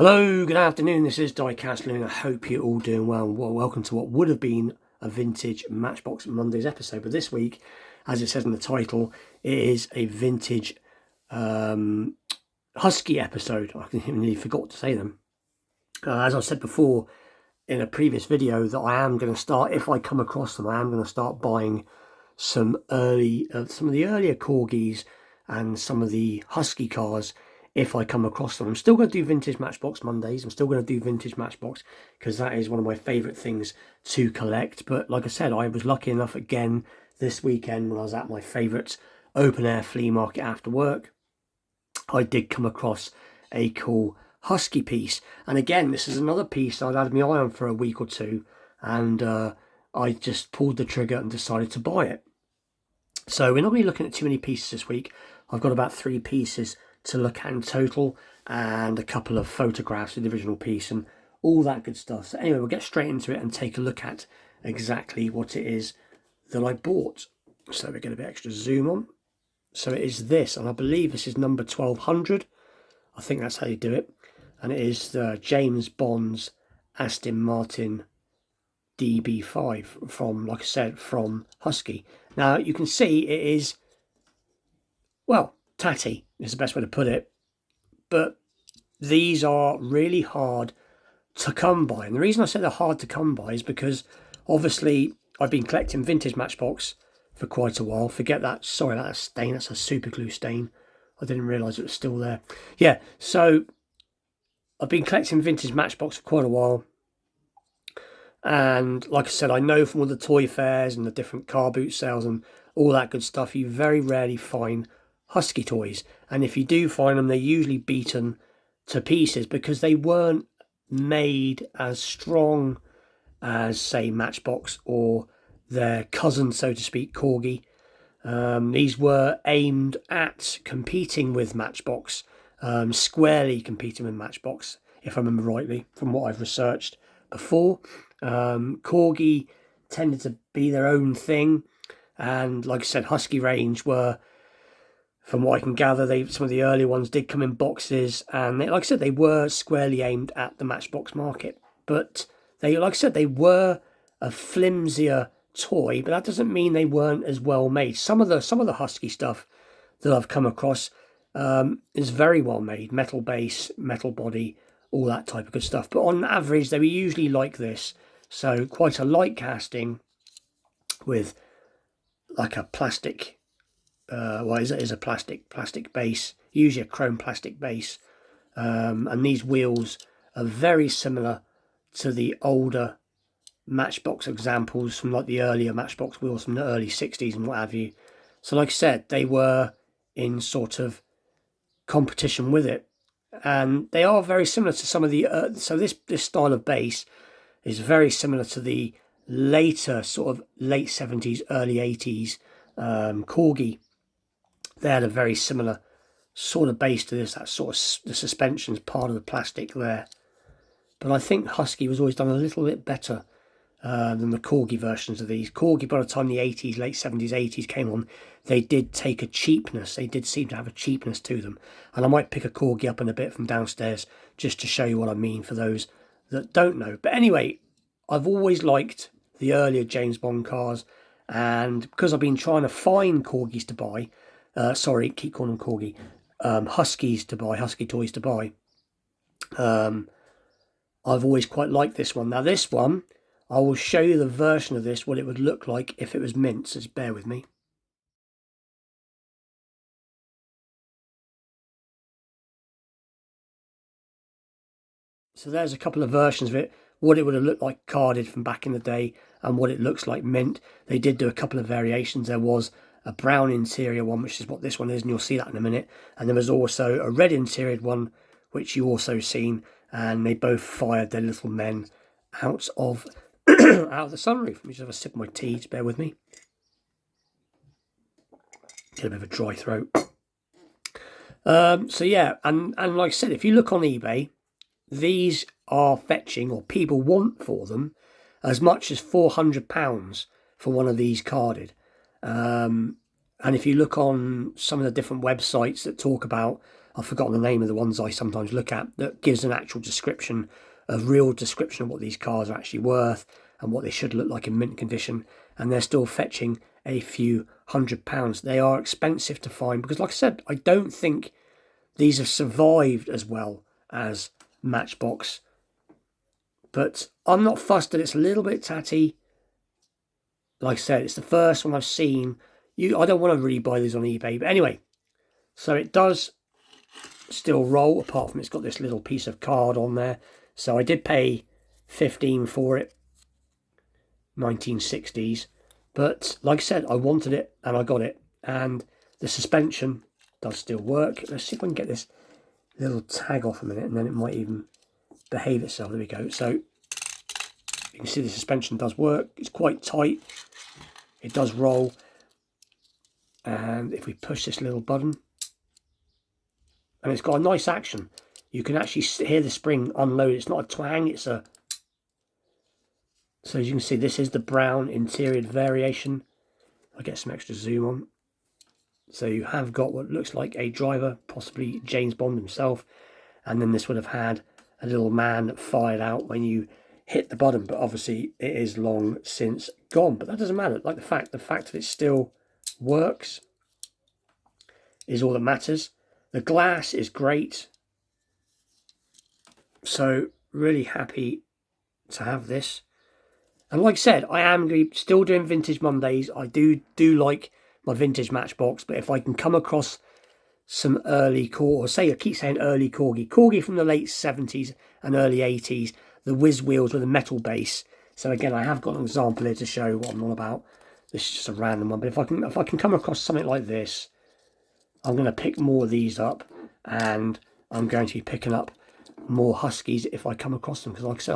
Hello, good afternoon. This is Diecast, and I hope you're all doing well. Welcome to what would have been a vintage Matchbox Mondays episode, but this week, as it says in the title, it is a vintage Husky episode. I nearly forgot to say them. As I said before in a previous video, that I am going to start, if I come across them, I am going to start buying some of the earlier Corgis and some of the Husky cars if I come across them. I'm still going to do vintage Matchbox Mondays. I'm still going to do vintage Matchbox because that is one of my favourite things to collect. But like I said, I was lucky enough again this weekend when I was at my favourite open air flea market after work. I did come across a cool Husky piece. And again, this is another piece I'd had my eye on for a week or two. And I just pulled the trigger and decided to buy it. So we're not really looking at too many pieces this week. I've got about 3 pieces to look at in total and a couple of photographs of the original piece and all that good stuff. So anyway, we'll get straight into it and take a look at exactly what it is that I bought. So we get a bit extra zoom on. So it is this, and I believe this is number 1200. I think that's how you do it. And it is the James Bond's Aston Martin DB5 from, like I said, from Husky. Now you can see it is, well, tatty is the best way to put it, but these are really hard to come by. And the reason I say they're hard to come by is because obviously I've been collecting vintage Matchbox for quite a while. Forget that, sorry, that's a stain, that's a super glue stain. I didn't realise it was still there. Yeah, so I've been collecting vintage Matchbox for quite a while. And like I said, I know from all the toy fairs and the different car boot sales and all that good stuff, you very rarely find Husky toys. And if you do find them, they're usually beaten to pieces because they weren't made as strong as, say, Matchbox or their cousin, so to speak, Corgi. These were aimed at competing with Matchbox, squarely competing with Matchbox, if I remember rightly, from what I've researched before. Corgi tended to be their own thing, and like I said, Husky range were, from what I can gather, some of the earlier ones did come in boxes, and like I said, they were squarely aimed at the Matchbox market. But they, like I said, they were a flimsier toy, but that doesn't mean they weren't as well made. Some of the Husky stuff that I've come across is very well made, metal base, metal body, all that type of good stuff. But on average, they were usually like this. So quite a light casting with like a plastic, it is a plastic base, usually a chrome plastic base. And these wheels are very similar to the older Matchbox examples from like the earlier Matchbox wheels from the early 60s and what have you. So like I said, they were in sort of competition with it. And they are very similar to some of the, so this style of base is very similar to the later sort of late 70s, early 80s Corgi. They had a very similar sort of base to this, that sort of the suspension's part of the plastic there. But I think Husky was always done a little bit better than the Corgi versions of these. Corgi, by the time the 80s, late 70s, 80s came on, they did take a cheapness. They did seem to have a cheapness to them. And I might pick a Corgi up in a bit from downstairs just to show you what I mean for those that don't know. But anyway, I've always liked the earlier James Bond cars. And because I've been trying to find Corgis to buy, keep calling them Corgi, Huskies to buy, Husky toys to buy, I've always quite liked this one. Now this one, I will show you the version of this, what it would look like if it was mint, so just bear with me. So there's a couple of versions of it, what it would have looked like carded from back in the day and what it looks like mint. They did do a couple of variations. There was a brown interior one, which is what this one is, and you'll see that in a minute. And there was also a red interior one, which you also seen, and they both fired their little men out of out of the sunroof. Let me just have a sip of my tea, just bear with me. Get a bit of a dry throat. So yeah, and like I said, if you look on eBay, these are fetching, or people want for them, as much as £400 for one of these carded. And if you look on some of the different websites that talk about I've forgotten the name of the ones I sometimes look at, that gives an actual description, a real description of what these cars are actually worth and what they should look like in mint condition. And they're still fetching a few £100. They are expensive to find because, like I said, I don't think these have survived as well as Matchbox. But I'm not fussed that it's a little bit tatty. Like I said, it's the first one I've seen. I don't want to really buy these on eBay. But anyway, so it does still roll, apart from it's got this little piece of card on there. So I did pay 15 for it, 1960s. But like I said, I wanted it and I got it. And the suspension does still work. Let's see if I can get this little tag off a minute, and then it might even behave itself. There we go. So you can see the suspension does work. It's quite tight. It does roll. And if we push this little button, and it's got a nice action, you can actually hear the spring unload. It's not a twang, it's a... So as you can see, this is the brown interior variation. I'll get some extra zoom on. So you have got what looks like a driver, possibly James Bond himself, and then this would have had a little man that fired out when you hit the button, but obviously it is long since gone. But that doesn't matter. Like the fact that it still works is all that matters. The glass is great. So really happy to have this. And like I said, I am still doing Vintage Mondays. I do like my vintage Matchbox, but if I can come across some early I keep saying early Corgi from the late 70s and early 80s, the whiz wheels with a metal base. So again, I have got an example here to show what I'm on about. This is just a random one, but if I can come across something like this, I'm going to pick more of these up, and I'm going to be picking up more Huskies if I come across them, because like I said,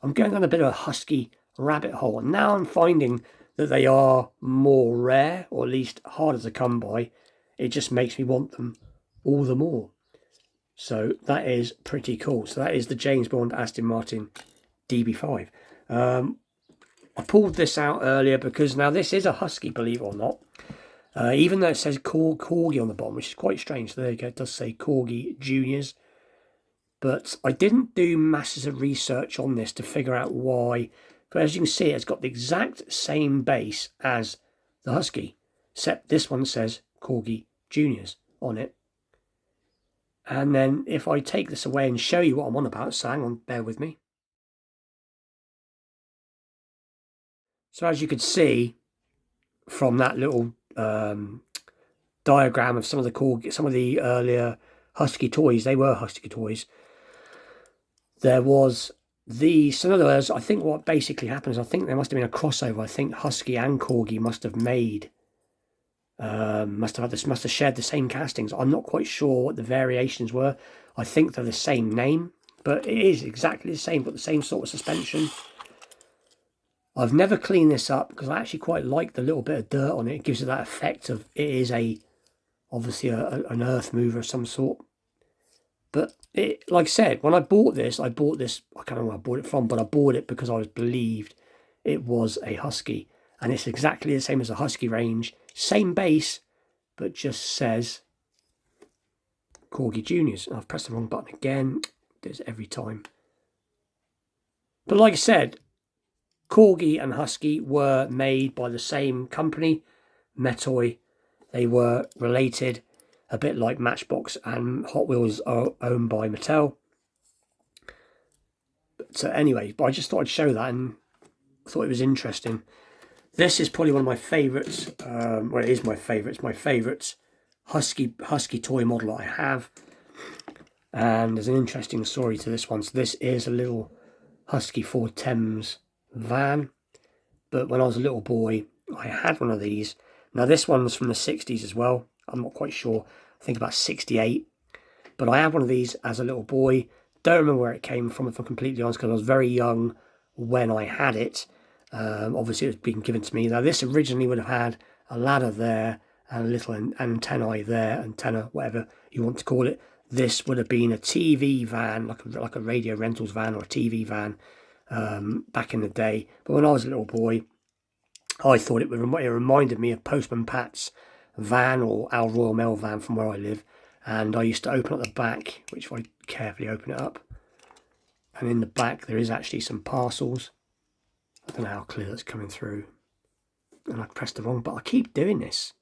I'm going down a bit of a Husky rabbit hole, and now I'm finding that they are more rare, or at least harder to come by. It just makes me want them all the more. So that is pretty cool. So that is the James Bond Aston Martin DB5. I pulled this out earlier because now this is a Husky, believe it or not. Even though it says Corgi on the bottom, which is quite strange. So there you go, it does say Corgi Juniors. But I didn't do masses of research on this to figure out why. But as you can see, it's got the exact same base as the Husky, except this one says Corgi Juniors on it. And then if I take this away and show you what I'm on about, so hang on, bear with me. So as you could see from that little diagram of some of the earlier Husky toys, they were Husky toys. There was some of those. I think what basically happens, I think there must have been a crossover. I think Husky and Corgi must have shared the same castings. I'm not quite sure what the variations were. I think they're the same name, but it is exactly the same, got the same sort of suspension. I've never cleaned this up because I actually quite like the little bit of dirt on it. It gives it that effect of it is obviously an earth mover of some sort. But like I said, when I bought this, I can't remember where I bought it from, but I bought it because I believed it was a Husky. And it's exactly the same as a Husky range. Same base, but just says Corgi Juniors. I've pressed the wrong button again. Does every time. But like I said, Corgi and Husky were made by the same company, Metoy. They were related, a bit like Matchbox and Hot Wheels are owned by Mattel. So anyway, but I just thought I'd show that and thought it was interesting. This is probably one of my favourites. Well, it is my favourite. It's my favourite Husky toy model I have. And there's an interesting story to this one. So this is a little Husky Ford Thames van. But when I was a little boy, I had one of these. Now this one's from the 60s as well. I'm not quite sure. I think about 68. But I had one of these as a little boy. Don't remember where it came from, if I'm completely honest, because I was very young when I had it. Obviously, it was being given to me. Now, this originally would have had a ladder there and a little antennae there, antenna, whatever you want to call it. This would have been a TV van, like a radio rentals van or a TV van back in the day. But when I was a little boy, I thought it reminded me of Postman Pat's van or our Royal Mail van from where I live. And I used to open up the back, which if I carefully open it up, and in the back there is actually some parcels. I don't know how clear that's coming through. And I pressed the wrong button. I keep doing this.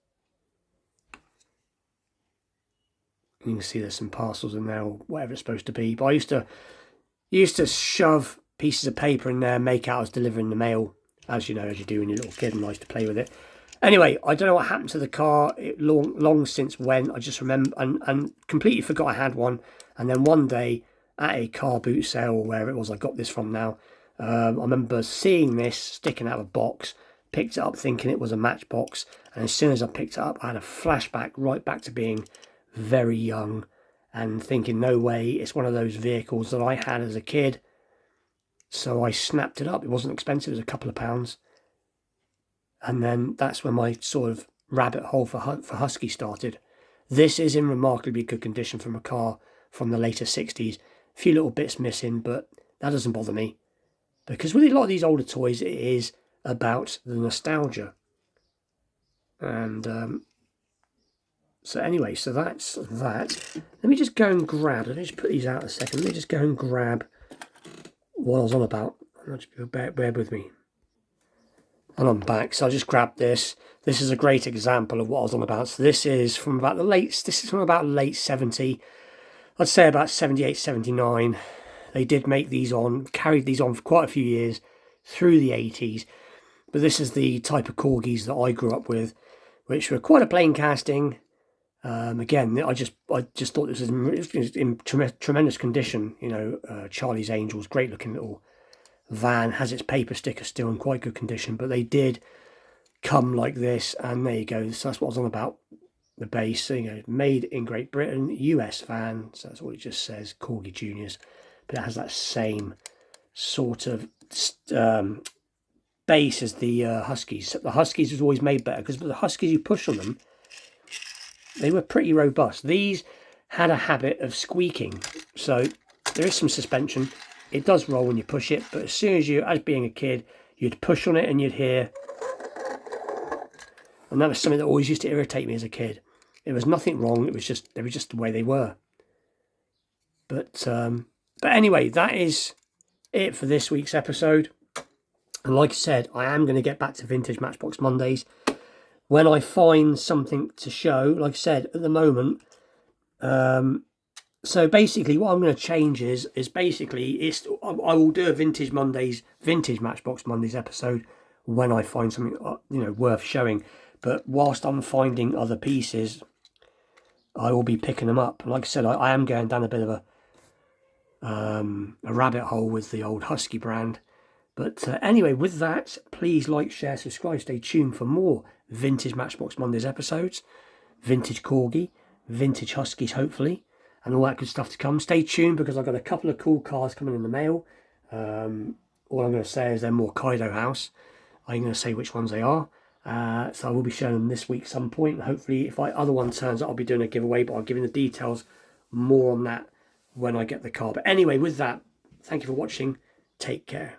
You can see there's some parcels in there, or whatever it's supposed to be. But I used to shove pieces of paper in there, make out I was delivering the mail, as you know, as you do when you're a little kid and nice to play with it. Anyway, I don't know what happened to the car. It long since went. I just remember and completely forgot I had one. And then one day at a car boot sale, or wherever it was I got this from now, I remember seeing this sticking out of a box, picked it up thinking it was a Matchbox. And as soon as I picked it up, I had a flashback right back to being very young and thinking, no way, it's one of those vehicles that I had as a kid. So I snapped it up. It wasn't expensive, it was a couple of pounds. And then that's when my sort of rabbit hole for Husky started. This is in remarkably good condition from a car from the later 60s. A few little bits missing, but that doesn't bother me. Because with a lot of these older toys, it is about the nostalgia. And so anyway, so that's that. Let me just go and grab, let me just put these out a second. Let me just go and grab what I was on about. Bear with me. And I'm back, so I just grabbed this. This is a great example of what I was on about. So this is from about late 70, I'd say about 78, 79. They did make these on, carried these on for quite a few years through the 80s. But this is the type of corgis that I grew up with, which were quite a plain casting. Again, I just thought this was in tremendous condition. You know, Charlie's Angels, great looking little van, has its paper sticker still in quite good condition, but they did come like this, and there you go. So that's what I was on about, the base. So, you know, made in Great Britain, US van, so that's what it just says, Corgi Juniors, but it has that same sort of base as the Huskies. The Huskies was always made better because the Huskies, you push on them, they were pretty robust. These had a habit of squeaking, so there is some suspension. It does roll when you push it, but as soon as you, as being a kid, you'd push on it and you'd hear, and that was something that always used to irritate me as a kid. There was nothing wrong, it was just, they were just the way they were. But anyway, that is it for this week's episode. And like I said, I am going to get back to Vintage Matchbox Mondays when I find something to show. Like I said, at the moment, so basically what I'm going to change is basically I will do a Vintage Matchbox Mondays episode when I find something worth showing. But whilst I'm finding other pieces, I will be picking them up. Like I said, I am going down a bit of a rabbit hole with the old Husky brand. But anyway, with that, please like, share, subscribe, stay tuned for more Vintage Matchbox Mondays episodes, vintage Corgi, vintage Huskies hopefully, and all that good stuff to come. Stay tuned because I've got a couple of cool cars coming in the mail. All I'm going to say is they're more Kaido House. I'm going to say which ones they are. So I will be showing them this week at some point. Hopefully, if other one turns up, I'll be doing a giveaway, but I'll give you the details more on that when I get the car. But anyway, with that, thank you for watching. Take care.